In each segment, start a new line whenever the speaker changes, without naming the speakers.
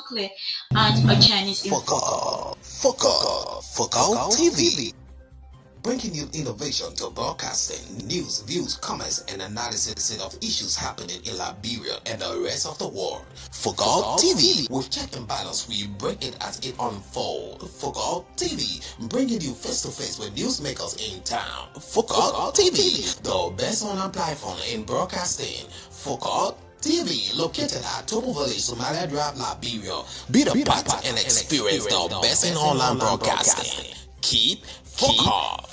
nuclear and a Chinese
Focal TV. Bringing you innovation to broadcasting, news, views, comments, and analysis of issues happening in Liberia and the rest of the world. Focal TV. With check and balance, we bring it as it unfolds. Focal TV. Bringing you face to face with newsmakers in town. Focal TV. The best online platform in broadcasting. Focal TV, located at Tobo Village, Somalia Drive, Liberia. Be the part and experience the best in online broadcasting. Keep Focal.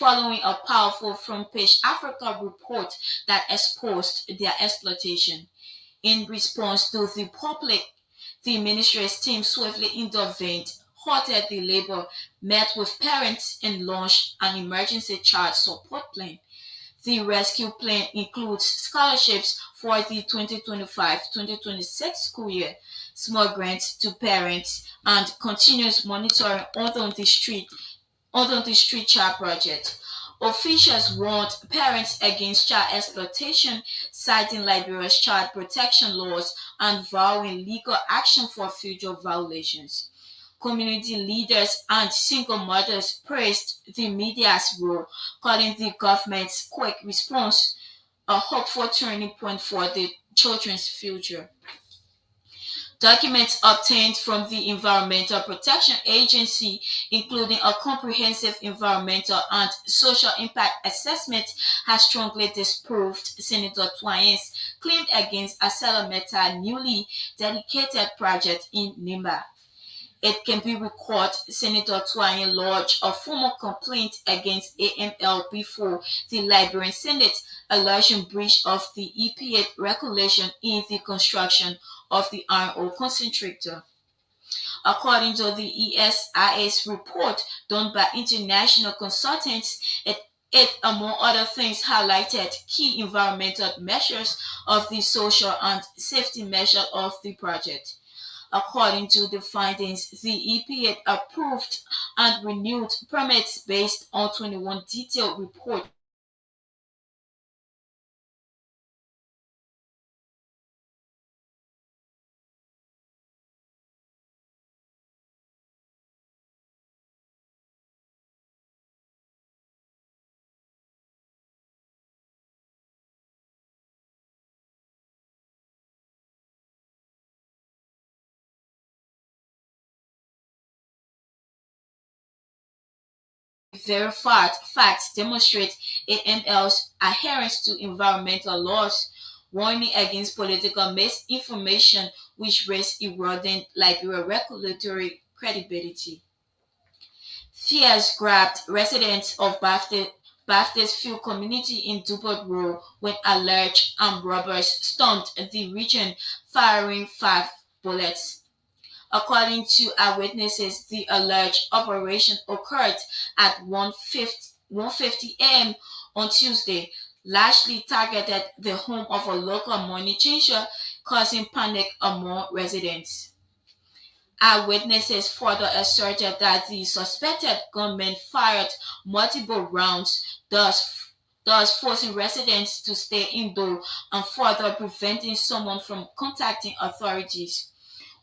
following a powerful front page Africa report that exposed their exploitation. In response to the public, the ministry's team swiftly intervened, halted the labor, met with parents, and launched an emergency child support plan. The rescue plan includes scholarships for the 2025-2026 school year, small grants to parents, and continuous monitoring on the street child project. Officials warned parents against child exploitation, citing Liberia's child protection laws and vowing legal action for future violations. Community leaders and single mothers praised the media's role, calling the government's quick response a hopeful turning point for the children's future. Documents obtained from the Environmental Protection Agency, including a comprehensive environmental and social impact assessment, has strongly disproved Senator Twain's claim against ArcelorMittal newly dedicated project in Nimba. It can be recalled Senator Twain lodged a formal complaint against AML before the Liberian Senate, alleging breach of the EPA regulation in the construction of the iron ore concentrator. According to the ESIA's report done by international consultants, it, among other things, highlighted key environmental measures of the social and safety measure of the project. According to the findings, the EPA approved and renewed permits based on 21 detailed reports verified facts demonstrate AML's adherence to environmental laws, warning against political misinformation which risks eroding Liberia regulatory credibility. Fears grabbed residents of Baptist community in Dubot Road when alleged armed robbers stormed the region, firing 5 bullets. According to eyewitnesses, the alleged operation occurred at 1:50 a.m. on Tuesday, largely targeted the home of a local money changer, causing panic among residents. Eyewitnesses further asserted that the suspected gunman fired multiple rounds, thus forcing residents to stay indoors and further preventing someone from contacting authorities.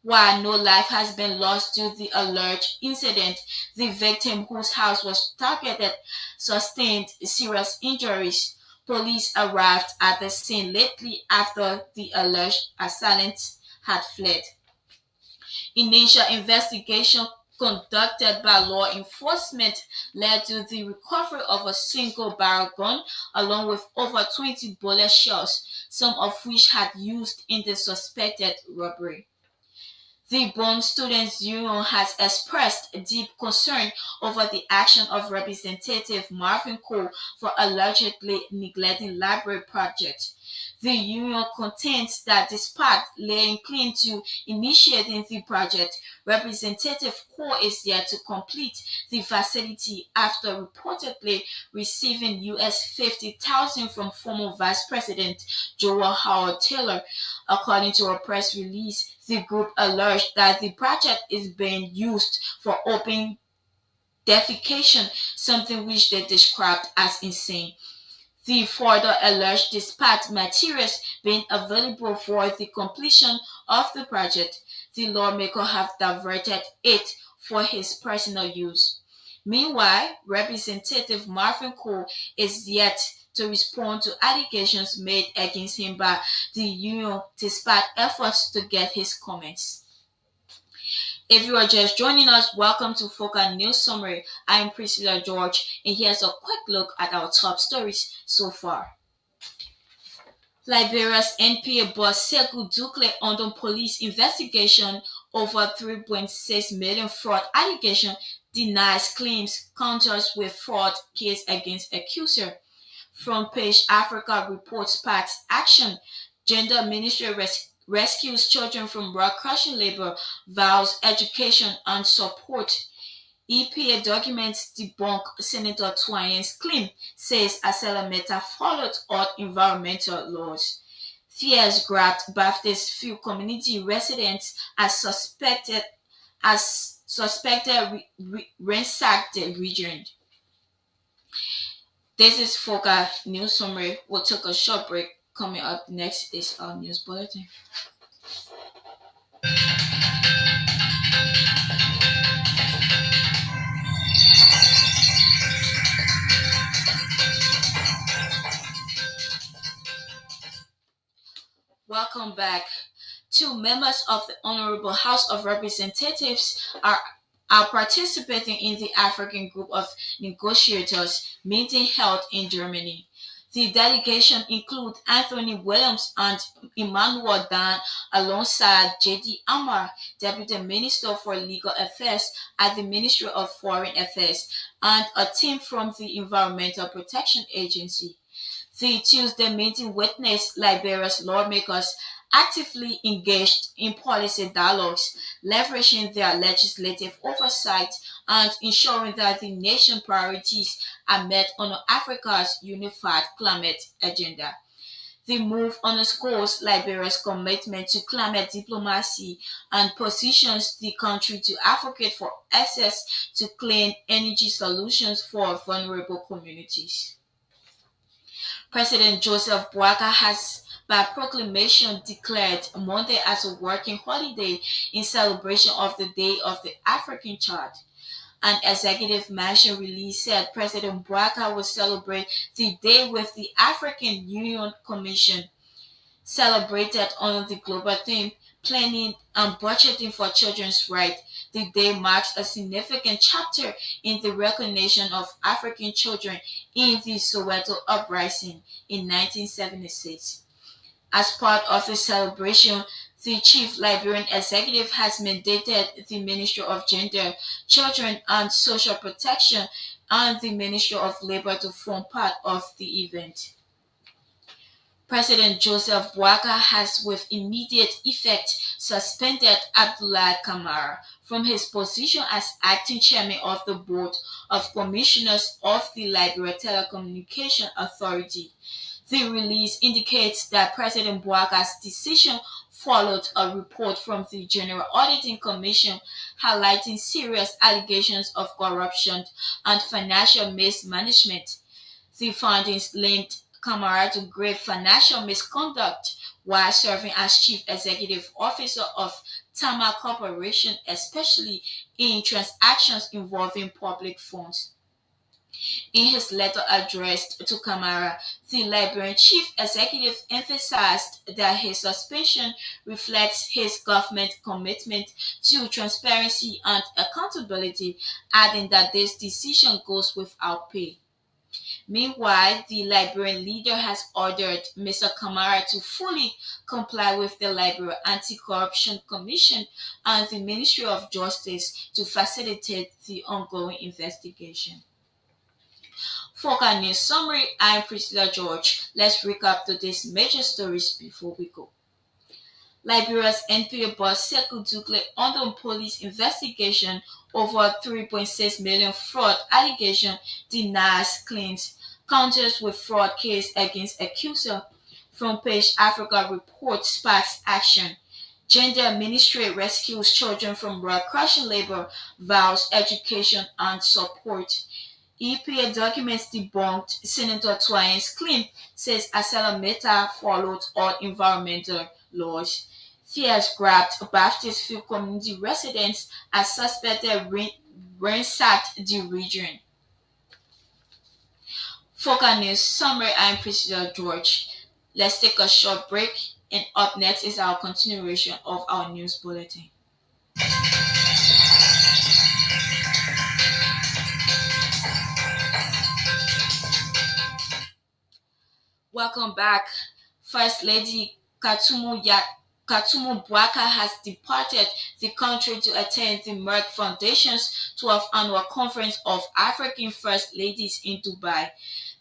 While no life has been lost to the alleged incident, the victim, whose house was targeted, sustained serious injuries. Police arrived at the scene lately after the alleged assailant had fled. Initial investigation conducted by law enforcement led to the recovery of a single barrel gun along with over 20 bullet shells, some of which had used in the suspected robbery. The Bond Students Union has expressed deep concern over the action of Representative Marvin Cole for allegedly neglecting library projects. The union contends that despite laying claim to initiating the project, Representative Cole is yet to complete the facility after reportedly receiving US 50,000 from former Vice President Joel Howard Taylor. According to a press release, the group alleged that the project is being used for open defecation, something which they described as insane. The further alleged despite materials being available for the completion of the project, the lawmaker have diverted it for his personal use. Meanwhile, Representative Marvin Cole is yet to respond to allegations made against him by the union despite efforts to get his comments. If you are just joining us, welcome to Focal News Summary. I am Priscilla George, and here's a quick look at our top stories so far. Liberia's NPA boss Sekou Dukle under police investigation over 3.6 million fraud allegation denies claims counters with fraud case against accuser. Front page Africa reports past action. Gender Ministry rescues children from rock-crushing labor, vows education and support. EPA documents debunk Senator Twain's claim, says Asalameta followed all environmental laws. Fears grabbed Baptist few community residents as suspected ransacked the region. This is Focal News Summary. We'll take a short break. Coming up next is our news bulletin. Welcome back. Two members of the Honorable House of Representatives are participating in the African Group of Negotiators meeting held in Germany. The delegation include Anthony Williams and Emmanuel Dan alongside J.D. Amar, Deputy Minister for Legal Affairs at the Ministry of Foreign Affairs, and a team from the Environmental Protection Agency. The Tuesday meeting witnessed Liberia's lawmakers actively engaged in policy dialogues, leveraging their legislative oversight and ensuring that the nation's priorities are met on Africa's unified climate agenda. The move underscores Liberia's commitment to climate diplomacy and positions the country to advocate for access to clean energy solutions for vulnerable communities. President Joseph Boakai has by proclamation declared Monday as a working holiday in celebration of the Day of the African Child. An executive mansion release said President Boakai will celebrate the day with the African Union Commission, celebrated under the global theme Planning and Budgeting for Children's Rights. The day marks a significant chapter in the recognition of African children in the Soweto uprising in 1976. As part of the celebration, the chief Liberian executive has mandated the Ministry of Gender, Children and Social Protection and the Ministry of Labor to form part of the event. President Joseph Boakai has with immediate effect suspended Abdoulaye Camara from his position as acting chairman of the Board of Commissioners of the Liberia Telecommunication Authority. The release indicates that President Boakai's decision followed a report from the General Auditing Commission highlighting serious allegations of corruption and financial mismanagement. The findings linked Kamara to grave financial misconduct while serving as chief executive officer of Tama Corporation, especially in transactions involving public funds. In his letter addressed to Kamara, the Liberian chief executive emphasized that his suspension reflects his government commitment to transparency and accountability, adding that this decision goes without pay. Meanwhile, the Liberian leader has ordered Mr. Kamara to fully comply with the Liberia Anti-Corruption Commission and the Ministry of Justice to facilitate the ongoing investigation. For our news summary, I'm Priscilla George. Let's recap today's major stories before we go. Liberia's NPA boss Sekou Dukle under police investigation over 3.6 million fraud allegation denies claims. Counters with fraud case against accuser. Front page Africa report sparks action. Gender Ministry rescues children from crushing labor, vows education and support. EPA documents debunked Senator Twain's claim, says Meta followed all environmental laws. Fears grabbed Baptist Field community residents as suspected ransacked the region. Focal News Summary, I'm Priscilla George. Let's take a short break, and up next is our continuation of our news bulletin. Welcome back. First Lady Katumu Bwaka has departed the country to attend the Merck Foundation's 12th annual conference of African First Ladies in Dubai.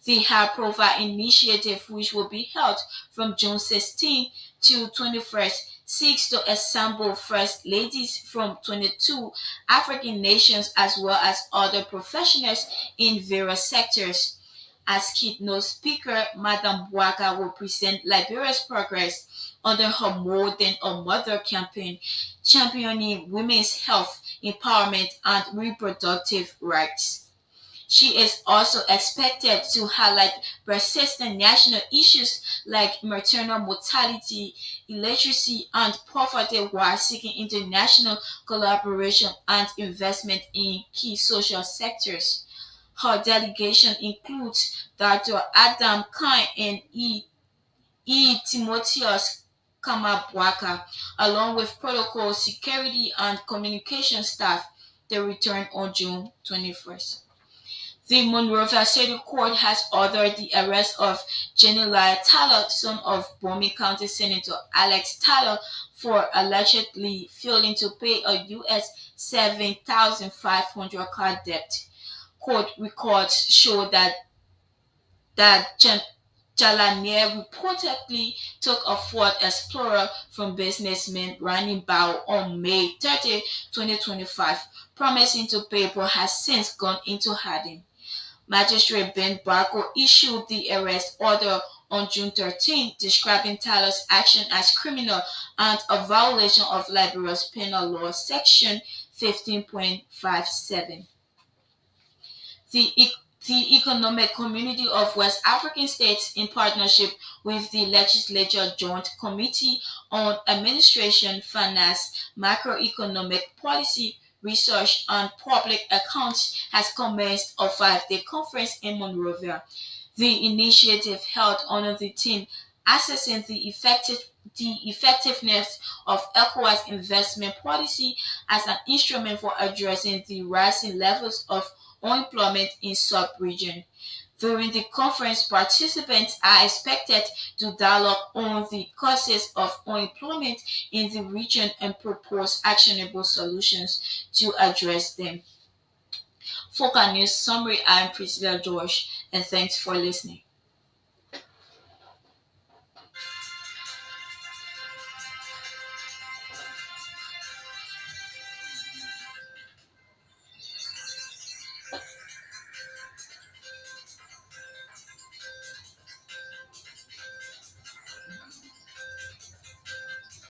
The High Profile Initiative, which will be held from June 16 to 21st, seeks to assemble First Ladies from 22 African nations as well as other professionals in various sectors. As keynote speaker, Madam Bwaka will present Liberia's progress under her More Than a Mother campaign, championing women's health, empowerment, and reproductive rights. She is also expected to highlight persistent national issues like maternal mortality, illiteracy, and poverty while seeking international collaboration and investment in key social sectors. Her delegation includes Dr. Adam Khan and Timotheus Kamabwaka, along with protocol, security, and communication staff. They return on June 21st. The Monrovia City Court has ordered the arrest of Jenny Tyler, son of Bomi County Senator Alex Tyler, for allegedly failing to pay a U.S. $7,500 car debt. Court records show that Jalanier reportedly took a Ford Explorer from businessman Rani Bao on May 30, 2025, promising to pay but has since gone into hiding. Magistrate Ben Barco issued the arrest order on June 13, describing Tyler's action as criminal and a violation of Liberia's Penal Law Section 15.57. The Economic Community of West African States, in partnership with the Legislature Joint Committee on Administration, Finance, Macroeconomic Policy, Research, and Public Accounts, has commenced a 5-day conference in Monrovia. The initiative held under the theme assessing the effectiveness of ECOWAS investment policy as an instrument for addressing the rising levels of unemployment in sub-region. During the conference, participants are expected to dialogue on the causes of unemployment in the region and propose actionable solutions to address them. For our news summary, I'm Priscilla George, and thanks for listening.